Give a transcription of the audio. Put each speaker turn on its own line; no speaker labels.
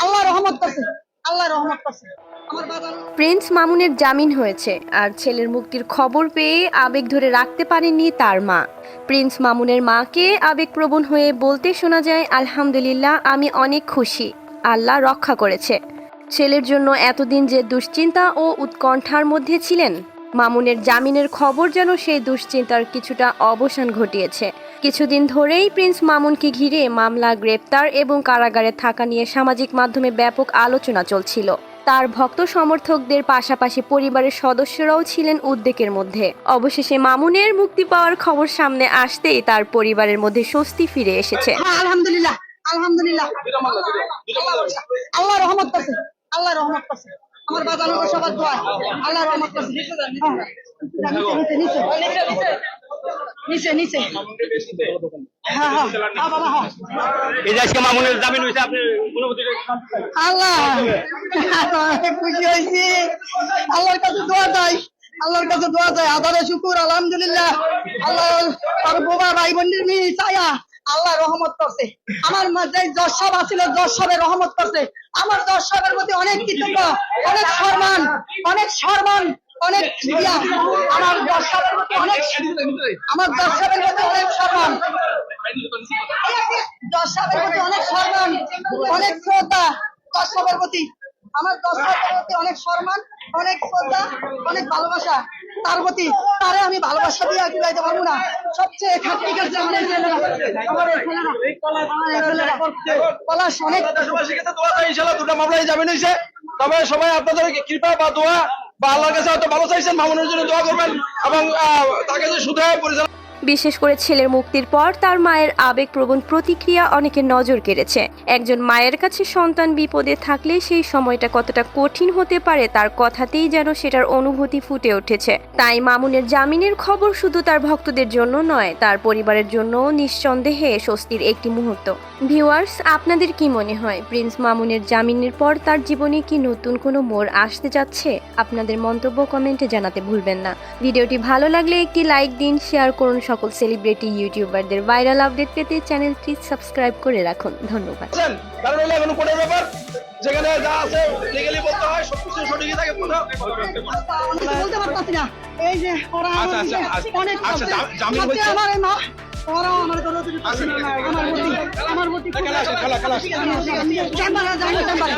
আল্লাহ রহমত করছে, আল্লাহ রহমত করছে।
প্রিন্স মামুনের জামিন হয়েছে, আর ছেলের মুক্তির খবর পেয়ে আবেগ ধরে রাখতে পারেননি তার মা। প্রিন্স মামুনের মাকে আবেগপ্রবণ হয়ে বলতে শোনা যায়, আলহামদুলিল্লাহ, আমি অনেক খুশি, আল্লাহ রক্ষা করেছে। ছেলের জন্য এতদিন যে দুশ্চিন্তা ও উৎকণ্ঠার মধ্যে ছিলেন, মামুনের জামিনের খবর যেন সেই দুশ্চিন্তার কিছুটা অবসান ঘটিয়েছে। কিছুদিন ধরেই প্রিন্স মামুনকে ঘিরে মামলা, গ্রেপ্তার এবং কারাগারে থাকা নিয়ে সামাজিক মাধ্যমে ব্যাপক আলোচনা চলছিল। তার ভক্ত সমর্থকদের পাশাপাশি পরিবারের সদস্যরাও ছিলেন উদ্বেগের মধ্যে। অবশেষে মামুনের মুক্তি পাওয়ার খবর সামনে আসতেই তার পরিবারের মধ্যে স্বস্তি ফিরে এসেছে।
আলহামদুলিল্লাহ, আলহামদুলিল্লাহ, আল্লাহ রহমত করছে, আল্লাহ রহমত করছে। আমার বাজানো সবার দোয়া, আল্লাহ রহমত করছে। নিচে নিচে হ্যাঁ হ্যাঁ বাবা, হ্যাঁ।
এই যে আজকে মামুনের জামিন হয়েছে, আপনি
আল্লাহ খুশি হয়েছি, আল্লাহর কাছে দোয়া চাই, আল্লাহর কাছে দোয়া চাই, আদারে শুকুর, আলহামদুলিল্লাহ। আল্লাহ তার বোবা ভাই বোনের নিয়ে চায়া আল্লাহ রহমত করছে। আমার মাঝে যশ সাহেব আছিল, যশ সাহেবের রহমত করছে। আমার যশ সাহেবের প্রতি অনেক কৃতজ্ঞ, অনেক সম্মান, অনেক সম্মান, অনেক ইয়া। আমার যশ সাহেবের প্রতি অনেক, আমার যশ সাহেবের প্রতি অনেক সম্মান, যশ সাহেবের প্রতি অনেক সম্মান, অনেক শ্রদ্ধা। যশ সাহেবের প্রতি আমার যশ সাহেবের প্রতি অনেক সম্মান, অনেক শ্রদ্ধা, অনেক ভালোবাসা তার প্রতি। তারে আমি ভালোবাসা দিয়ে দিতে পারবো না। সবচেয়ে খাঁটি কাছে আমার ছেলেরা, আমার ছেলেরা পলাশ অনেক
ইনশাআল্লাহ দুটো মামলায় জামিন হয়েছে। তবে সবাই আপনাদের কৃপা বা দোয়া বা আল্লাহর কাছে হয়তো ভালো চাইছেন, মামুনের জন্য দোয়া করবেন এবং তাকে যে শুধরায় পরিচালনা।
বিশেষ করে ছেলের মুক্তির পর তার মায়ের আবেগপ্রবণ প্রতিক্রিয়া অনেকের নজর কেড়েছে। একজন মায়ের কাছে সন্তান বিপদে থাকলে সেই সময়টা কতটা কঠিন হতে পারে তার কথাতেই যেন সেটার অনুভূতি ফুটে উঠেছে। তাই মামুনের জামিনের খবর শুধু তার ভক্তদের জন্য নয়, তার পরিবারের জন্য নিঃসন্দেহে স্বস্তির একটি মুহূর্ত। ভিউয়ার্স, আপনাদের কি মনে হয়, প্রিন্স মামুনের জামিনের পর তার জীবনে কি নতুন কোনো মোড় আসতে যাচ্ছে? আপনাদের মন্তব্য কমেন্টে জানাতে ভুলবেন না। ভিডিওটি ভালো লাগলে একটি লাইক দিন, শেয়ার করুন। সকল সেলিব্রিটি ইউটিউবারদের ভাইরাল আপডেট পেতে চ্যানেলটি সাবস্ক্রাইব করে রাখুন। ধন্যবাদ।
কারণ হলো এখন কোর্টের ব্যাপার, যেখানে যা আছে লিগ্যালি বলতে হয়, সবকিছু সঠিকই থাকে।
বলতে পারতাছি না। এই যে ওরা অনেক
জামিন হয়েছে,
আমার মা ওরা আমার কোনো আমার প্রতি চেম্বারে যাই না, চেম্বারে